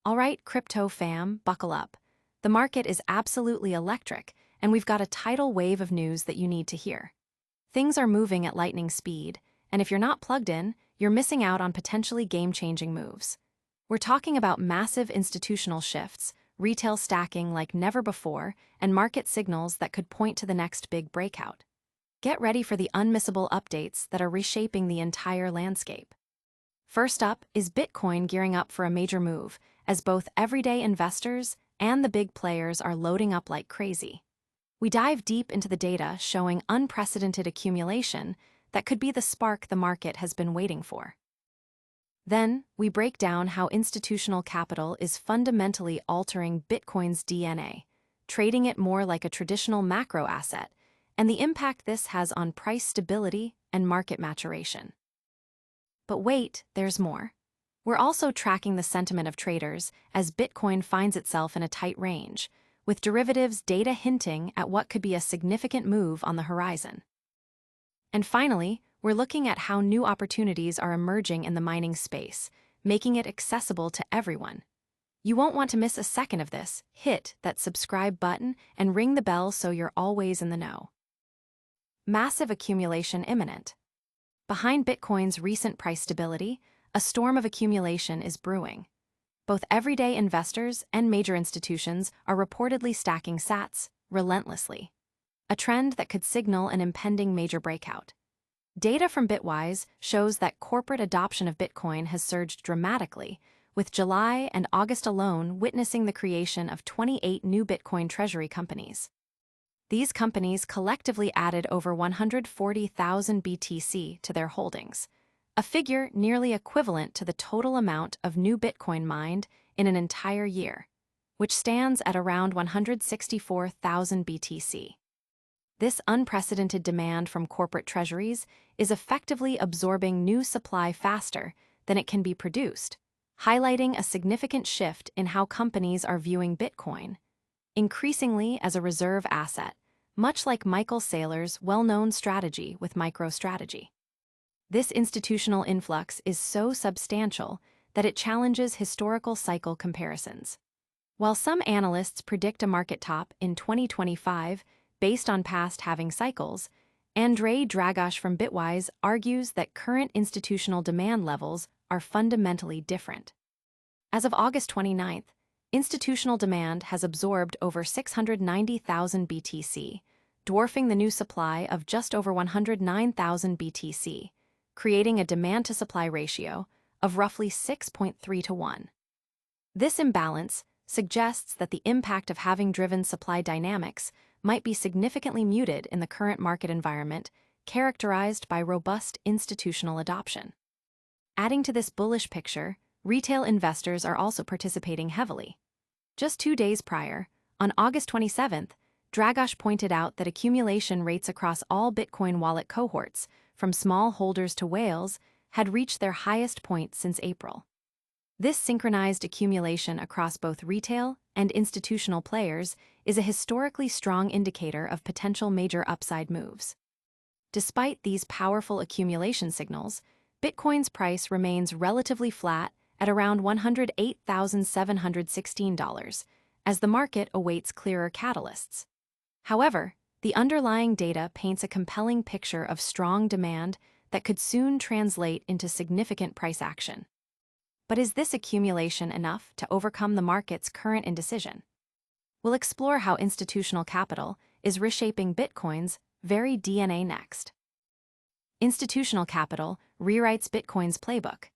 All right, crypto fam, buckle up. The market is absolutely electric, and we've got a tidal wave of news that you need to hear. Things are moving at lightning speed, and if you're not plugged in, you're missing out on potentially game-changing moves. We're talking about massive institutional shifts, retail stacking like never before, and market signals that could point to the next big breakout. Get ready for the unmissable updates that are reshaping the entire landscape. First up is Bitcoin gearing up for a major move, as both everyday investors and the big players are loading up like crazy. We dive deep into the data showing unprecedented accumulation that could be the spark the market has been waiting for. Then, we break down how institutional capital is fundamentally altering Bitcoin's DNA, trading it more like a traditional macro asset, and the impact this has on price stability and market maturation. But wait, there's more. We're also tracking the sentiment of traders as Bitcoin finds itself in a tight range, with derivatives data hinting at what could be a significant move on the horizon. And finally, we're looking at how new opportunities are emerging in the mining space, making it accessible to everyone. You won't want to miss a second of this. Hit that subscribe button and ring the bell so you're always in the know. Massive accumulation imminent. Behind Bitcoin's recent price stability, a storm of accumulation is brewing. Both everyday investors and major institutions are reportedly stacking sats relentlessly, a trend that could signal an impending major breakout. Data from Bitwise shows that corporate adoption of Bitcoin has surged dramatically, with July and August alone witnessing the creation of 28 new Bitcoin treasury companies. These companies collectively added over 140,000 BTC to their holdings, a figure nearly equivalent to the total amount of new Bitcoin mined in an entire year, which stands at around 164,000 BTC. This unprecedented demand from corporate treasuries is effectively absorbing new supply faster than it can be produced, highlighting a significant shift in how companies are viewing Bitcoin, increasingly as a reserve asset, much like Michael Saylor's well-known strategy with MicroStrategy. This institutional influx is so substantial that it challenges historical cycle comparisons. While some analysts predict a market top in 2025 based on past halving cycles, André Dragosch from Bitwise argues that current institutional demand levels are fundamentally different. As of August 29th, institutional demand has absorbed over 690,000 BTC, dwarfing the new supply of just over 109,000 BTC, creating a demand-to-supply ratio of roughly 6.3 to 1. This imbalance suggests that the impact of having driven supply dynamics might be significantly muted in the current market environment characterized by robust institutional adoption. Adding to this bullish picture, retail investors are also participating heavily. Just 2 days prior, on August 27th, Dragosch pointed out that accumulation rates across all Bitcoin wallet cohorts, from small holders to whales, had reached their highest point since April. This synchronized accumulation across both retail and institutional players is a historically strong indicator of potential major upside moves. Despite these powerful accumulation signals, Bitcoin's price remains relatively flat at around $108,716, as the market awaits clearer catalysts. However, the underlying data paints a compelling picture of strong demand that could soon translate into significant price action. But is this accumulation enough to overcome the market's current indecision? We'll explore how institutional capital is reshaping Bitcoin's very DNA next. Institutional capital rewrites Bitcoin's playbook.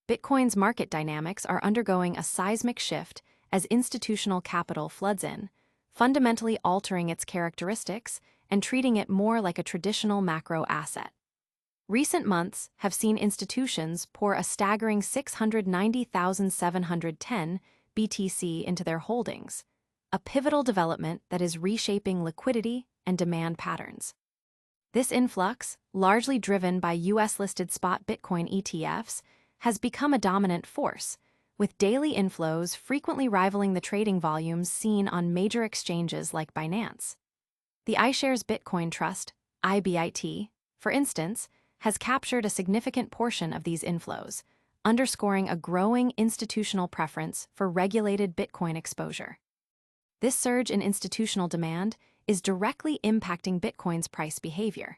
Bitcoin's market dynamics are undergoing a seismic shift as institutional capital floods in, fundamentally altering its characteristics and treating it more like a traditional macro asset. Recent months have seen institutions pour a staggering 690,710 BTC into their holdings, a pivotal development that is reshaping liquidity and demand patterns. This influx, largely driven by US-listed spot Bitcoin ETFs, has become a dominant force, with daily inflows frequently rivaling the trading volumes seen on major exchanges like Binance. The iShares Bitcoin Trust, IBIT, for instance, has captured a significant portion of these inflows, underscoring a growing institutional preference for regulated Bitcoin exposure. This surge in institutional demand is directly impacting Bitcoin's price behavior.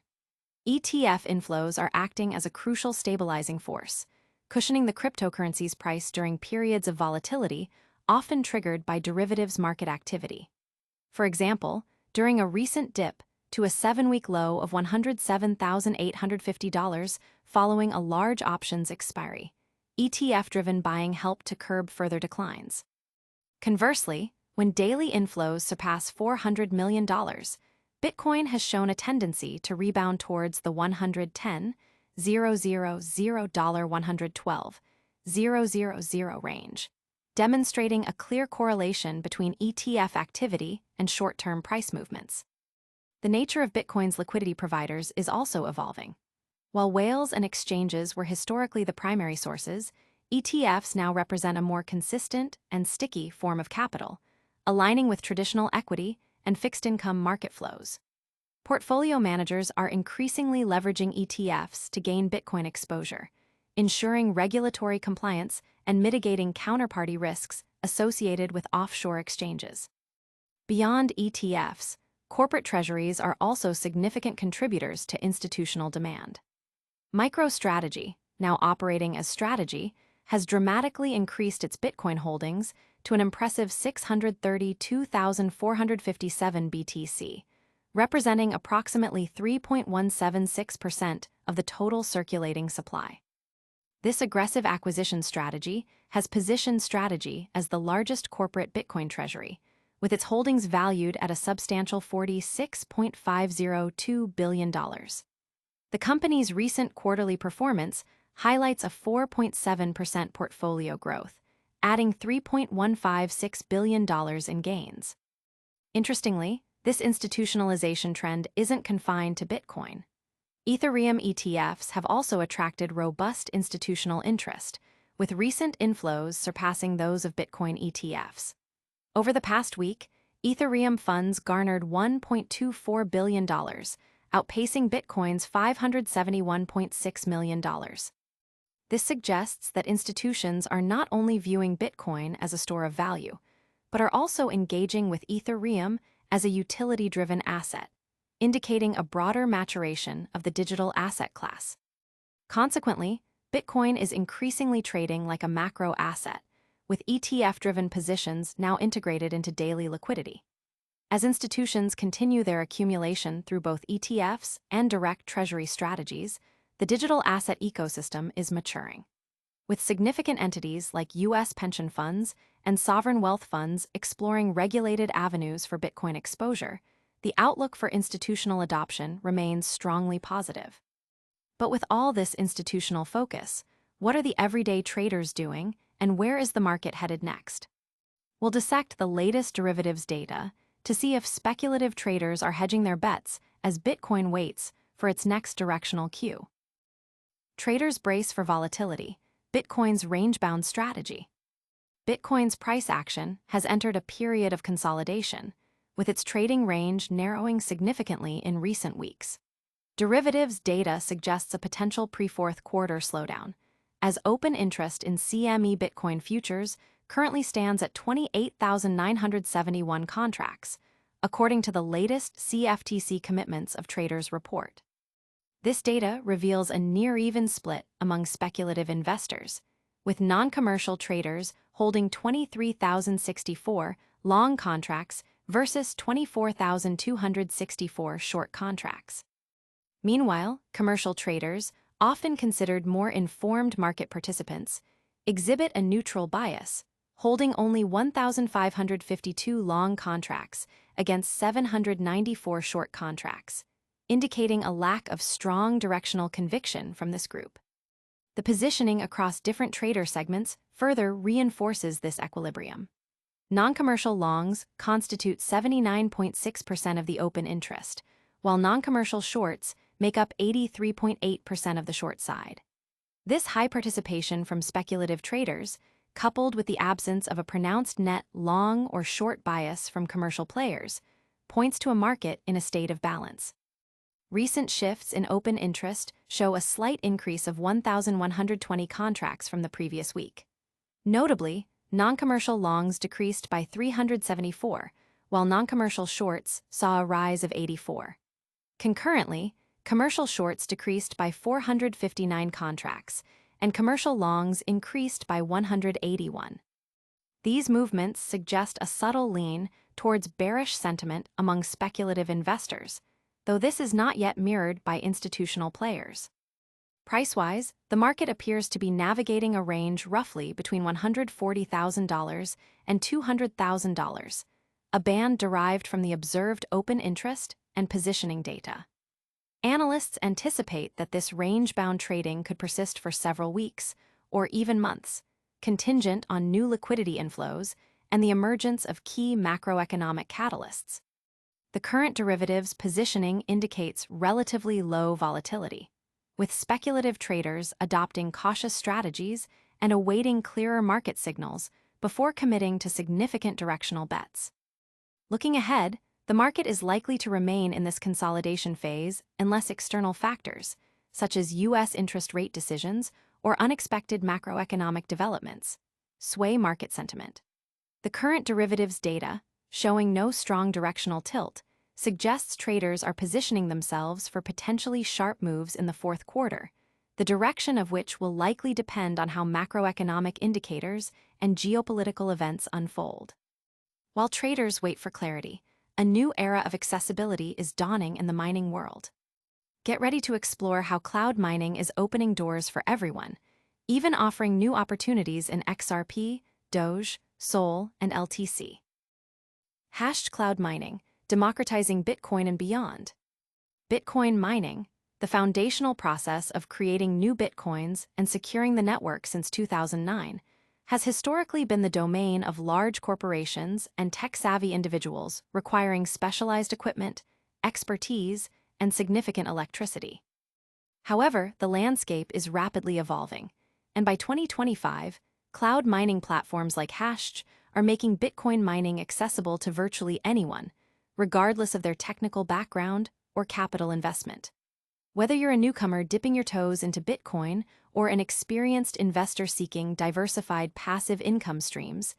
ETF inflows are acting as a crucial stabilizing force, cushioning the cryptocurrency's price during periods of volatility, often triggered by derivatives market activity. For example, during a recent dip to a 7-week low of $107,850 following a large options expiry, ETF-driven buying helped to curb further declines. Conversely, when daily inflows surpass $400 million, Bitcoin has shown a tendency to rebound towards the $110,000-$112,000 range, demonstrating a clear correlation between ETF activity and short-term price movements. The nature of Bitcoin's liquidity providers is also evolving. While whales and exchanges were historically the primary sources, ETFs now represent a more consistent and sticky form of capital, aligning with traditional equity and fixed-income market flows. Portfolio managers are increasingly leveraging ETFs to gain Bitcoin exposure, ensuring regulatory compliance and mitigating counterparty risks associated with offshore exchanges. Beyond ETFs, corporate treasuries are also significant contributors to institutional demand. MicroStrategy, now operating as Strategy, has dramatically increased its Bitcoin holdings to an impressive 632,457 BTC, representing approximately 3.176% of the total circulating supply. This aggressive acquisition strategy has positioned Strategy as the largest corporate Bitcoin treasury, with its holdings valued at a substantial $46.502 billion. The company's recent quarterly performance highlights a 4.7% portfolio growth, adding $3.156 billion in gains. Interestingly, this institutionalization trend isn't confined to Bitcoin. Ethereum ETFs have also attracted robust institutional interest, with recent inflows surpassing those of Bitcoin ETFs. Over the past week, Ethereum funds garnered $1.24 billion, outpacing Bitcoin's $571.6 million. This suggests that institutions are not only viewing Bitcoin as a store of value, but are also engaging with Ethereum as a utility-driven asset, indicating a broader maturation of the digital asset class. Consequently, Bitcoin is increasingly trading like a macro asset, with ETF-driven positions now integrated into daily liquidity. As institutions continue their accumulation through both ETFs and direct treasury strategies, the digital asset ecosystem is maturing. With significant entities like U.S. pension funds and sovereign wealth funds exploring regulated avenues for Bitcoin exposure, the outlook for institutional adoption remains strongly positive. But with all this institutional focus, what are the everyday traders doing, and where is the market headed next? We'll dissect the latest derivatives data to see if speculative traders are hedging their bets as Bitcoin waits for its next directional cue. Traders brace for volatility, Bitcoin's range-bound strategy. Bitcoin's price action has entered a period of consolidation, with its trading range narrowing significantly in recent weeks. Derivatives data suggests a potential pre-fourth quarter slowdown, as open interest in CME Bitcoin futures currently stands at 28,971 contracts, according to the latest CFTC Commitments of Traders report. This data reveals a near-even split among speculative investors, with non-commercial traders holding 23,064 long contracts versus 24,264 short contracts. Meanwhile, commercial traders, often considered more informed market participants, exhibit a neutral bias, holding only 1,552 long contracts against 794 short contracts, indicating a lack of strong directional conviction from this group. The positioning across different trader segments further reinforces this equilibrium. Non-commercial longs constitute 79.6% of the open interest, while non-commercial shorts make up 83.8% of the short side. This high participation from speculative traders, coupled with the absence of a pronounced net long or short bias from commercial players, points to a market in a state of balance. Recent shifts in open interest show a slight increase of 1,120 contracts from the previous week. Notably, non-commercial longs decreased by 374, while non-commercial shorts saw a rise of 84. Concurrently, commercial shorts decreased by 459 contracts, and commercial longs increased by 181. These movements suggest a subtle lean towards bearish sentiment among speculative investors, though this is not yet mirrored by institutional players. Price-wise, the market appears to be navigating a range roughly between $140,000 and $200,000, a band derived from the observed open interest and positioning data. Analysts anticipate that this range-bound trading could persist for several weeks, or even months, contingent on new liquidity inflows and the emergence of key macroeconomic catalysts. The current derivatives positioning indicates relatively low volatility, with speculative traders adopting cautious strategies and awaiting clearer market signals before committing to significant directional bets. Looking ahead, the market is likely to remain in this consolidation phase unless external factors, such as U.S. interest rate decisions or unexpected macroeconomic developments, sway market sentiment. The current derivatives data, showing no strong directional tilt, suggests traders are positioning themselves for potentially sharp moves in the fourth quarter, the direction of which will likely depend on how macroeconomic indicators and geopolitical events unfold. While traders wait for clarity, a new era of accessibility is dawning in the mining world. Get ready to explore how cloud mining is opening doors for everyone, even offering new opportunities in XRP, DOGE, Sol, and LTC. Hashj Cloud Mining, democratizing Bitcoin and beyond. Bitcoin mining, the foundational process of creating new Bitcoins and securing the network since 2009, has historically been the domain of large corporations and tech-savvy individuals requiring specialized equipment, expertise, and significant electricity. However, the landscape is rapidly evolving, and by 2025, cloud mining platforms like Hashj are making Bitcoin mining accessible to virtually anyone, regardless of their technical background or capital investment. Whether you're a newcomer dipping your toes into Bitcoin or an experienced investor seeking diversified passive income streams,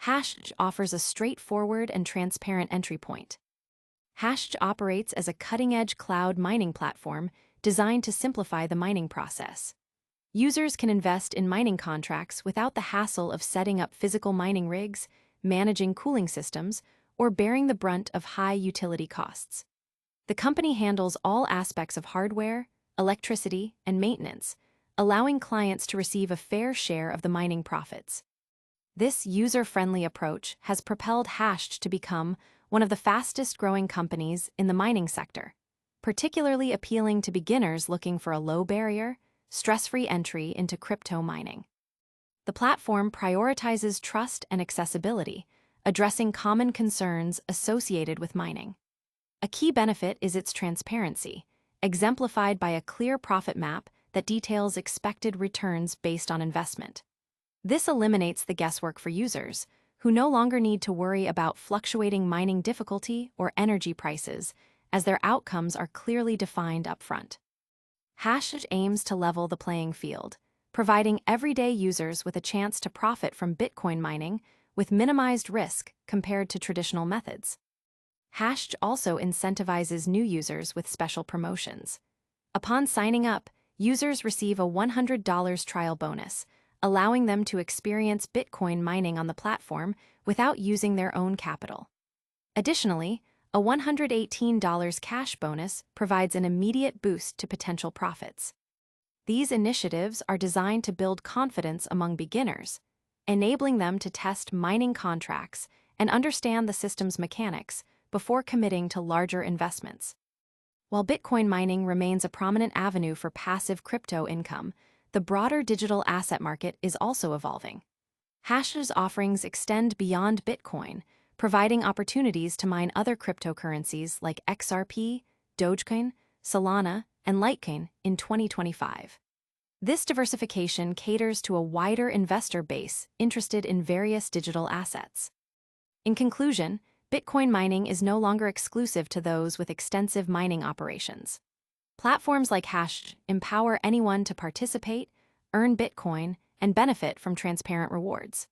Hashj offers a straightforward and transparent entry point. Hashj operates as a cutting-edge cloud mining platform designed to simplify the mining process. Users can invest in mining contracts without the hassle of setting up physical mining rigs, managing cooling systems, or bearing the brunt of high utility costs. The company handles all aspects of hardware, electricity, and maintenance, allowing clients to receive a fair share of the mining profits. This user-friendly approach has propelled Hashj to become one of the fastest-growing companies in the mining sector, particularly appealing to beginners looking for a low-barrier, stress-free entry into crypto mining. The platform prioritizes trust and accessibility, addressing common concerns associated with mining. A key benefit is its transparency, exemplified by a clear profit map that details expected returns based on investment. This eliminates the guesswork for users, who no longer need to worry about fluctuating mining difficulty or energy prices, as their outcomes are clearly defined upfront. Hashj aims to level the playing field, providing everyday users with a chance to profit from Bitcoin mining with minimized risk compared to traditional methods. Hashj also incentivizes new users with special promotions. Upon signing up, users receive a $100 trial bonus, allowing them to experience Bitcoin mining on the platform without using their own capital. Additionally, a $118 cash bonus provides an immediate boost to potential profits. These initiatives are designed to build confidence among beginners, enabling them to test mining contracts and understand the system's mechanics before committing to larger investments. While Bitcoin mining remains a prominent avenue for passive crypto income, the broader digital asset market is also evolving. Hashj's offerings extend beyond Bitcoin, providing opportunities to mine other cryptocurrencies like XRP, Dogecoin, Solana, and Litecoin in 2025. This diversification caters to a wider investor base interested in various digital assets. In conclusion, Bitcoin mining is no longer exclusive to those with extensive mining operations. Platforms like Hashj empower anyone to participate, earn Bitcoin, and benefit from transparent rewards.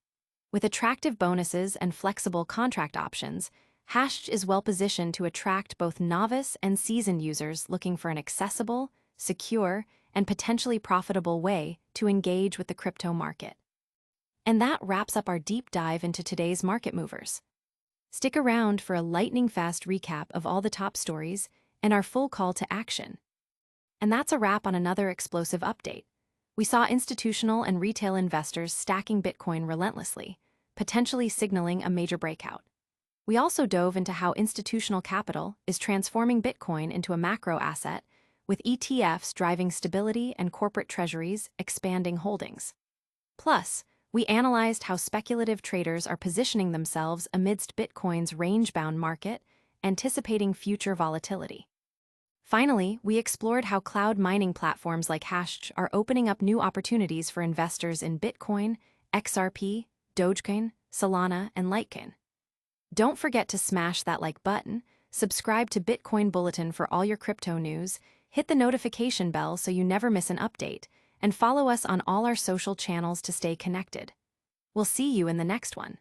With attractive bonuses and flexible contract options, Hashj is well-positioned to attract both novice and seasoned users looking for an accessible, secure, and potentially profitable way to engage with the crypto market. And that wraps up our deep dive into today's market movers. Stick around for a lightning-fast recap of all the top stories and our full call to action. And that's a wrap on another explosive update. We saw institutional and retail investors stacking Bitcoin relentlessly, potentially signaling a major breakout. We also dove into how institutional capital is transforming Bitcoin into a macro asset, with ETFs driving stability and corporate treasuries expanding holdings. Plus, we analyzed how speculative traders are positioning themselves amidst Bitcoin's range-bound market, anticipating future volatility. Finally, we explored how cloud mining platforms like Hashj are opening up new opportunities for investors in Bitcoin, XRP, Dogecoin, Solana, and Litecoin. Don't forget to smash that like button, subscribe to Bitcoin Bulletin for all your crypto news, hit the notification bell so you never miss an update, and follow us on all our social channels to stay connected. We'll see you in the next one.